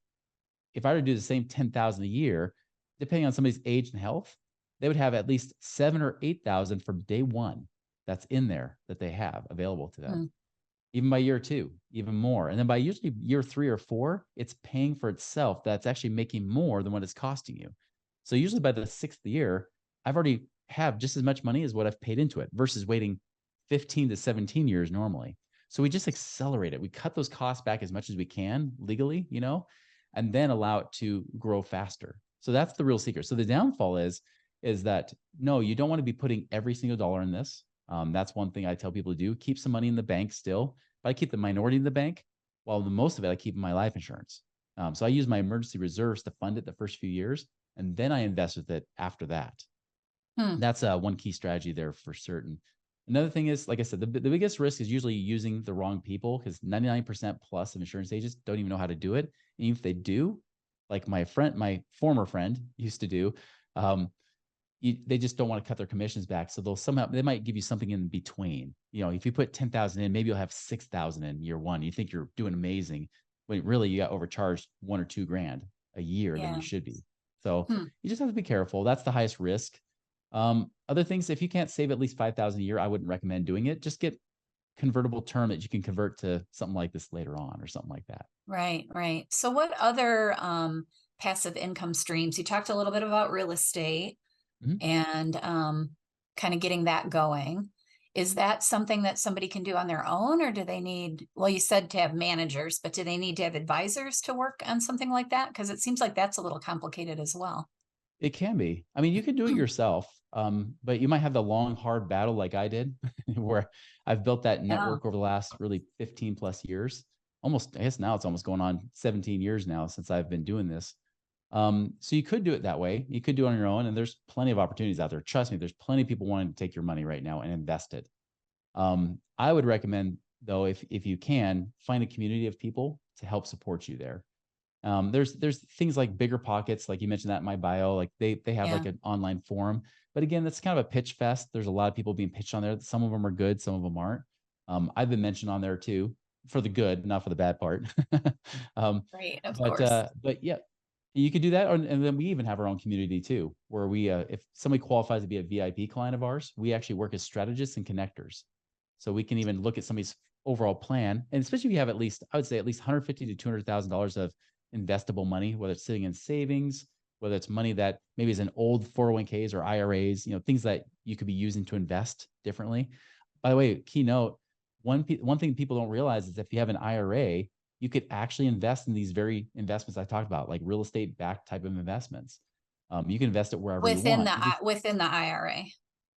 S2: If I were to do the same 10,000 a year, depending on somebody's age and health, they would have at least 7 or 8,000 from day one that's in there that they have available to them.
S1: Hmm.
S2: Even by year two, even more. And then by usually year 3 or 4, it's paying for itself. That's actually making more than what it's costing you. So usually by the 6th year, I've already have just as much money as what I've paid into it versus waiting 15 to 17 years normally. So we just accelerate it. We cut those costs back as much as we can legally, and then allow it to grow faster. So that's the real secret. So the downfall is that no, you don't want to be putting every single dollar in this. That's one thing I tell people to do. Keep some money in the bank still, but I keep the minority in the bank while the most of it I keep in my life insurance. So I use my emergency reserves to fund it the first few years, and then I invest with it after that.
S1: Hmm.
S2: That's one key strategy there for certain. Another thing is, like I said, the biggest risk is usually using the wrong people because 99% plus of insurance agents don't even know how to do it. And even if they do, like my former friend used to do, um, they just don't want to cut their commissions back. So they might give you something in between. If you put 10,000 in, maybe you'll have 6,000 in year one. You think you're doing amazing, when really you got overcharged 1 or 2 grand a year than
S1: Yeah.
S2: you should be. So
S1: Hmm.
S2: you just have to be careful. That's the highest risk. Other things, if you can't save at least 5,000 a year, I wouldn't recommend doing it. Just get convertible term that you can convert to something like this later on or something like that.
S1: Right, right. So what other passive income streams? You talked a little bit about real estate
S2: Mhm.
S1: and kind of getting that going. Is that something that somebody can do on their own, or do they need, well, you said to have managers, but do they need to have advisors to work on something like that? Because it seems like that's a little complicated as well.
S2: It can be. I mean, you can do it yourself, but you might have the long, hard battle like I did, where I've built that
S1: Yeah,
S2: network over the last really 15 plus years. Almost, I guess now it's almost going on 17 years now since I've been doing this. So you could do it that way. You could do it on your own, and there's plenty of opportunities out there. Trust me, there's plenty of people wanting to take your money right now and invest it. I would recommend, though, if you can, find a community of people to help support you there. There's things like Bigger Pockets, like you mentioned that in my bio, like they have
S1: yeah,
S2: like an online forum, but again, that's kind of a pitch fest. There's a lot of people being pitched on there. Some of them are good, some of them aren't. I've been mentioned on there too for the good, not for the bad part. um,
S1: right, of
S2: but
S1: course.
S2: yeah, you could do that, and then we even have our own community too, where we if somebody qualifies to be a VIP client of ours, we actually work as strategists and connectors, so we can even look at somebody's overall plan, and especially if you have at least, I would say at least 150 to $200,000 of investable money, whether it's sitting in savings, whether it's money that maybe is in old 401ks or IRAs, things that you could be using to invest differently. By the way, keynote, one thing people don't realize is if you have an IRA, you could actually invest in these very investments I talked about, like real estate backed type of investments. You can invest it wherever you
S1: Within
S2: want.
S1: the within the IRA.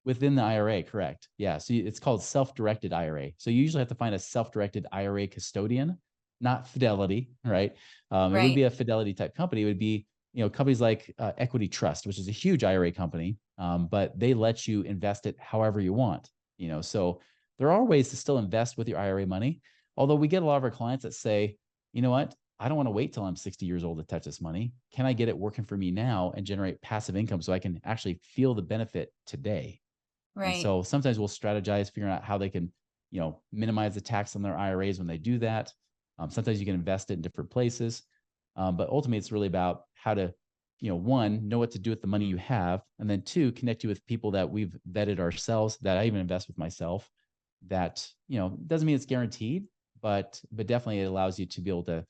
S2: Within the IRA, correct. Yeah. So it's called self-directed IRA. So you usually have to find a self-directed IRA custodian, not Fidelity, right? It would be
S1: Right.
S2: a Fidelity type company. It would be, companies like Equity Trust, which is a huge IRA company, but they let you invest it however you want. So there are ways to still invest with your IRA money. Although we get a lot of our clients that say, you know what? I don't want to wait till I'm 60 years old to touch this money. Can I get it working for me now and generate passive income so I can actually feel the benefit today? And
S1: Right.
S2: so sometimes we'll strategize, figuring out how they can, minimize the tax on their IRAs when they do that. Sometimes you can invest it in different places. But ultimately, it's really about how to, one, know what to do with the money you have. And then two, connect you with people that we've vetted ourselves, that I even invest with myself. That, doesn't mean it's guaranteed, but definitely it allows you to be able to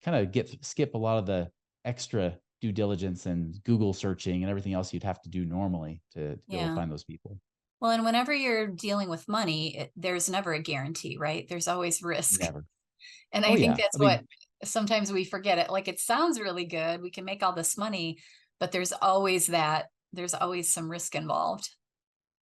S2: kind of skip a lot of the extra due diligence and Google searching and everything else you'd have to do normally to be able to
S1: Yeah.
S2: find those people.
S1: Well, and whenever you're dealing with money, there's never a guarantee, right? There's always risk.
S2: Never.
S1: And
S2: Oh
S1: I think
S2: yeah.
S1: that's
S2: I
S1: what
S2: mean,
S1: sometimes we forget it. Like it sounds really good. We can make all this money, but there's always some risk involved.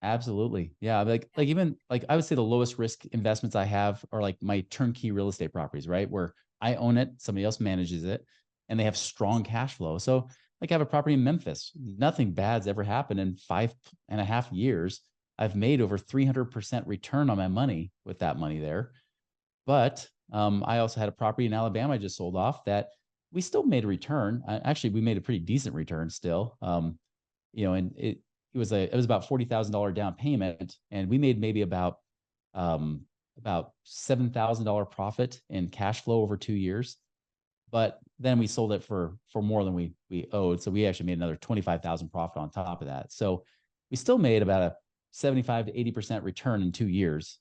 S2: absolutely. Yeah. Like even like I would say the lowest risk investments I have are like my turnkey real estate properties, right? Where I own it, somebody else manages it, and they have strong cash flow. So like I have a property in Memphis. Nothing bad's ever happened in 5.5 years. I've made over 300% return on my money with that money there. But I also had a property in Alabama I just sold off that we still made a return. Actually, we made a pretty decent return still. And it was about $40,000 down payment, and we made maybe about $7,000 profit in cash flow over 2 years. But then we sold it for more than we owed, so we actually made another 25,000 profit on top of that. So we still made about a 75 to 80% return in 2 years,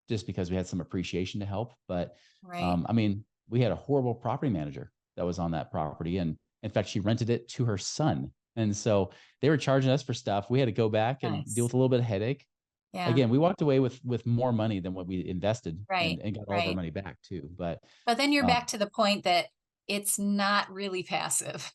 S2: just because we had some appreciation to help. But
S1: Right.
S2: I mean, we had a horrible property manager that was on that property, and in fact, she rented it to her son, and so they were charging us for stuff. We had to go back and deal
S1: Nice.
S2: with a little bit of headache.
S1: Yeah.
S2: Again, we walked away with more money than what we invested,
S1: Right.
S2: and got all of our
S1: Right.
S2: money back too. But
S1: But then you're back
S2: um,
S1: to the point that it's not really passive.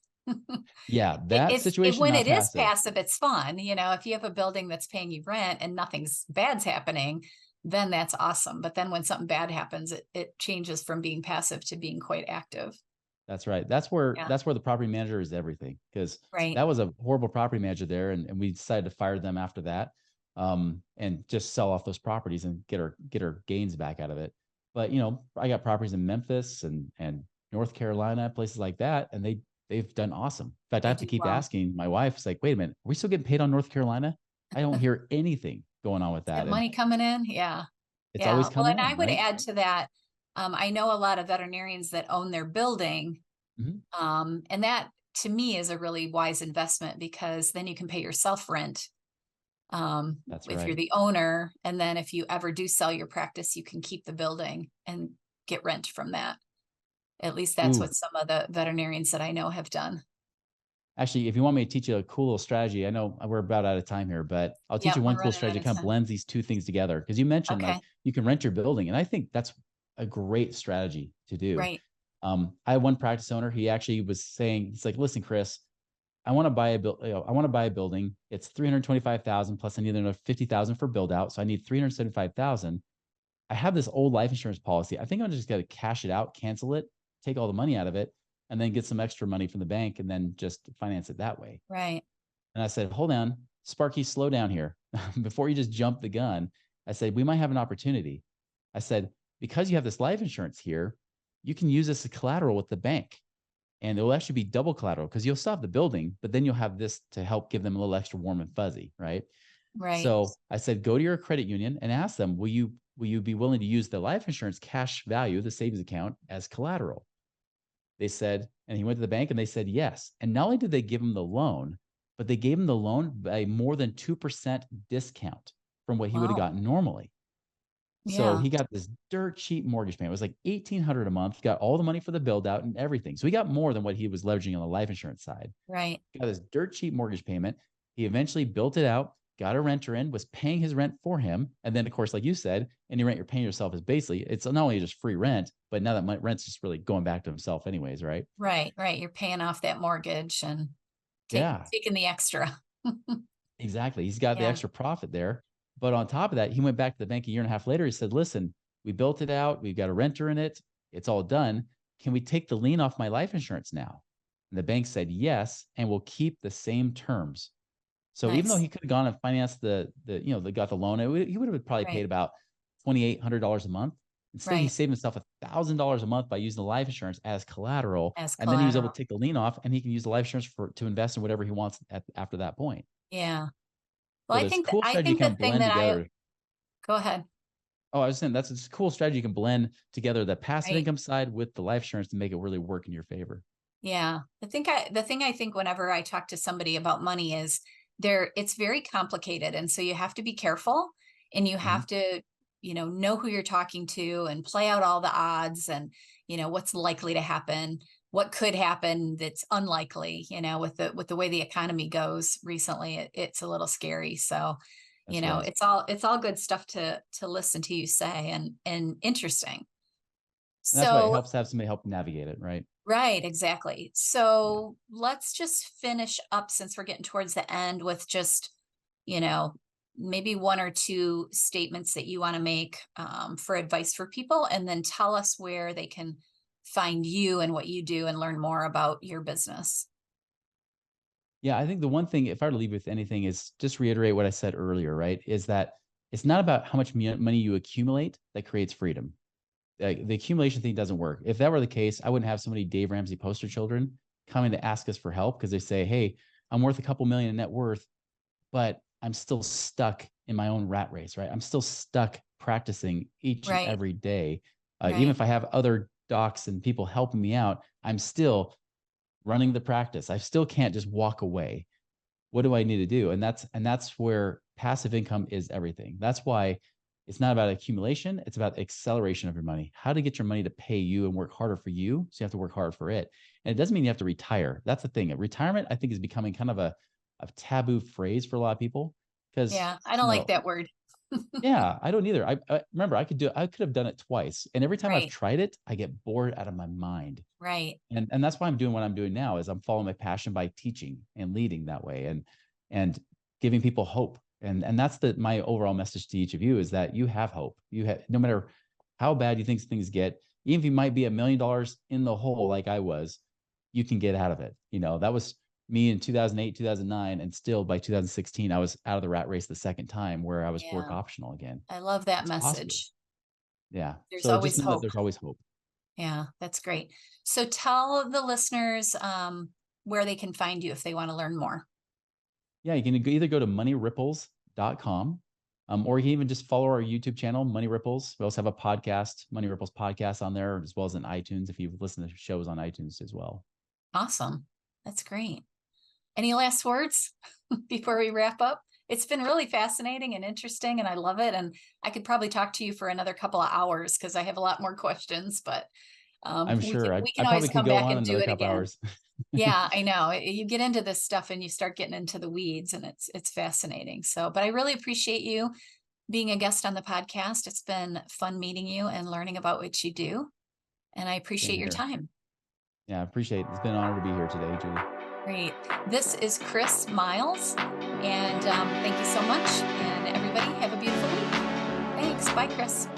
S2: yeah, that situation
S1: When
S2: not
S1: it is
S2: passive.
S1: passive, it's fun. If you have a building that's paying you rent and nothing's bad's happening, then that's awesome. But then when something bad happens, it changes from being passive to being quite active.
S2: That's right. That's
S1: Yeah.
S2: that's where the property manager is everything, because
S1: Right.
S2: that was a horrible property manager there, and we decided to fire them after that, and just sell off those properties and get our gains back out of it. But I got properties in Memphis and North Carolina, places like that, and they've done awesome. In fact, I
S1: They
S2: have to
S1: do
S2: keep
S1: well.
S2: asking my wife. It's like, wait a minute, are we still getting paid on North Carolina? I don't hear anything going on with
S1: That
S2: that, and
S1: money coming in. Yeah.
S2: it's
S1: Yeah.
S2: always
S1: Well,
S2: coming
S1: and I
S2: in,
S1: would
S2: right?
S1: add to that. I know a lot of veterinarians that own their building.
S2: Mhm.
S1: And that to me is a really wise investment because then you can pay yourself rent
S2: That's
S1: if you're
S2: right.
S1: the owner. And then if you ever do sell your practice, you can keep the building and get rent from that. At least that's
S2: Ooh,
S1: what some of the veterinarians that I know have done.
S2: actually, if you want me to teach you a cool little strategy, I know we're about out of time here, but I'll teach
S1: Yep,
S2: you one
S1: we're
S2: cool
S1: running out
S2: strategy that
S1: of
S2: kind of
S1: time.
S2: blends these two things together. Because you mentioned like
S1: Okay,
S2: you can rent your building, and I think that's a great strategy to do.
S1: right.
S2: I had one practice owner. He actually was saying, he's like, "Listen, Chris, I want to buy I want to buy a building. It's 325,000 plus I need another 50,000 for build out, so I need 375,000. I have this old life insurance policy. I think I'm just going to cash it out, cancel it, take all the money out of it, and then get some extra money from the bank, and then just finance it that way."
S1: Right.
S2: And I said, hold on, Sparky, slow down here. Before you just jump the gun, I said, we might have an opportunity. I said, because you have this life insurance here, you can use this as collateral with the bank. And it'll actually be double collateral because you'll still have the building, but then you'll have this to help give them a little extra warm and fuzzy, right?
S1: Right.
S2: So I said, go to your credit union and ask them, will you be willing to use the life insurance cash value, the savings account, as collateral? They said, and he went to the bank and they said yes. And not only did they give him the loan, but they gave him the loan by more than 2% discount from what he would have
S1: Wow.
S2: gotten normally. So
S1: Yeah.
S2: he got this dirt cheap mortgage payment. It was like $1,800 a month. Got all the money for the build out and everything. So he got more than what he was leveraging on the life insurance side.
S1: Right.
S2: Got this dirt cheap mortgage payment. He eventually built it out, got a renter in, was paying his rent for him. And then, of course, like you said, any rent you're paying yourself is basically, it's not only just free rent, but now that rent's just really going back to himself anyways, right?
S1: Right. Right. You're paying off that mortgage and
S2: Yeah,
S1: taking the extra.
S2: exactly. He's got the
S1: Yeah.
S2: extra profit there. But on top of that, he went back to the bank a year and a half later. He said, listen, we built it out. We've got a renter in it. It's all done. Can we take the lien off my life insurance now? And the bank said yes, and we'll keep the same terms. So even though
S1: Nice.
S2: he could have gone and financed they got the loan, he would have probably paid
S1: Right.
S2: about $2,800 a month. Instead, he
S1: Right.
S2: saved himself $1,000 a month by using the life insurance as collateral,
S1: As
S2: and then he was able
S1: collateral.
S2: to take the lien off, and he can use the life insurance to invest in whatever he wants after that point.
S1: Yeah. Well,
S2: So there's cool
S1: I
S2: strategy you
S1: think the
S2: can
S1: thing
S2: blend
S1: that I
S2: together.
S1: go ahead.
S2: Oh, I was saying that's a cool strategy you can blend together the passive
S1: Right.
S2: income side with the life insurance to make it really work in your favor.
S1: Yeah. The thing I think whenever I talk to somebody about money is it's very complicated. And so you have to be careful and you
S2: Mhm.
S1: have to, know who you're talking to and play out all the odds and, what's likely to happen, what could happen that's unlikely, with the way the economy goes recently, it's a little scary. So,
S2: That's right.
S1: it's all good stuff to listen to you say and interesting.
S2: And that's why it
S1: So
S2: helps to have somebody help navigate it, right?
S1: right, exactly.
S2: Yeah.
S1: So let's just finish up since we're getting towards the end with just, you know, maybe one or two statements that you want to make for advice for people, and then tell us where they can find you and what you do and learn more about your business.
S2: Yeah, I think the one thing, if I were to leave with anything, is just reiterate what I said earlier, right? Is that it's not about how much money you accumulate that creates freedom. The accumulation thing doesn't work. If that were the case, I wouldn't have so many Dave Ramsey poster children coming to ask us for help because they say, hey, I'm worth a couple million in net worth, but I'm still stuck in my own rat race, right? I'm still stuck practicing each and
S1: Right,
S2: every day. Even
S1: right,
S2: if I have other docs and people helping me out, I'm still running the practice. I still can't just walk away. What do I need to do? And that's where passive income is everything. That's why it's not about accumulation, it's about acceleration of your money. How to get your money to pay you and work harder for you. So you have to work harder for it. And it doesn't mean you have to retire. That's the thing. Retirement, I think, is becoming kind of a taboo phrase for a lot of people because,
S1: yeah, I don't like that word.
S2: yeah, I don't either. I remember I could have done it twice. And every time I've
S1: Right,
S2: tried it, I get bored out of my mind.
S1: right,
S2: And that's why I'm doing what I'm doing now is I'm following my passion by teaching and leading that way and giving people hope. And that's my overall message to each of you is that you have hope. You have, no matter how bad you think things get, even if you might be $1 million in the hole like I was, you can get out of it. That was me in 2008, 2009, and still by 2016 I was out of the rat race the second time where I was work
S1: yeah,
S2: optional again.
S1: I love that
S2: It's possible.
S1: message.
S2: Yeah.
S1: There's
S2: So just
S1: always
S2: know that
S1: hope.
S2: there's always hope.
S1: Yeah, that's great. So tell the listeners where they can find you if they want to learn more.
S2: Yeah, you can either go to moneyripples.com, or you can even just follow our YouTube channel, Money Ripples. We also have a podcast, Money Ripples podcast on there, as well as in iTunes if you've listened to shows on iTunes as well.
S1: Awesome. That's great. Any last words before we wrap up? It's been really fascinating and interesting, and I love it. And I could probably talk to you for another couple of hours because I have a lot more questions, but
S2: I'm
S1: we
S2: sure
S1: can
S2: I,
S1: we can
S2: I
S1: always
S2: probably could
S1: come
S2: go
S1: back
S2: on
S1: and do
S2: another
S1: it
S2: couple
S1: again.
S2: hours.
S1: Yeah, I know. You get into this stuff and you start getting into the weeds, and it's fascinating. So, but I really appreciate you being a guest on the podcast. It's been fun meeting you and learning about what you do. And I
S2: Same
S1: appreciate your
S2: here.
S1: time.
S2: Yeah, I appreciate it. It's been an honor to be here today, Julie.
S1: Great. This is Chris Miles. And thank you so much. And everybody, have a beautiful week. Thanks. Bye, Chris.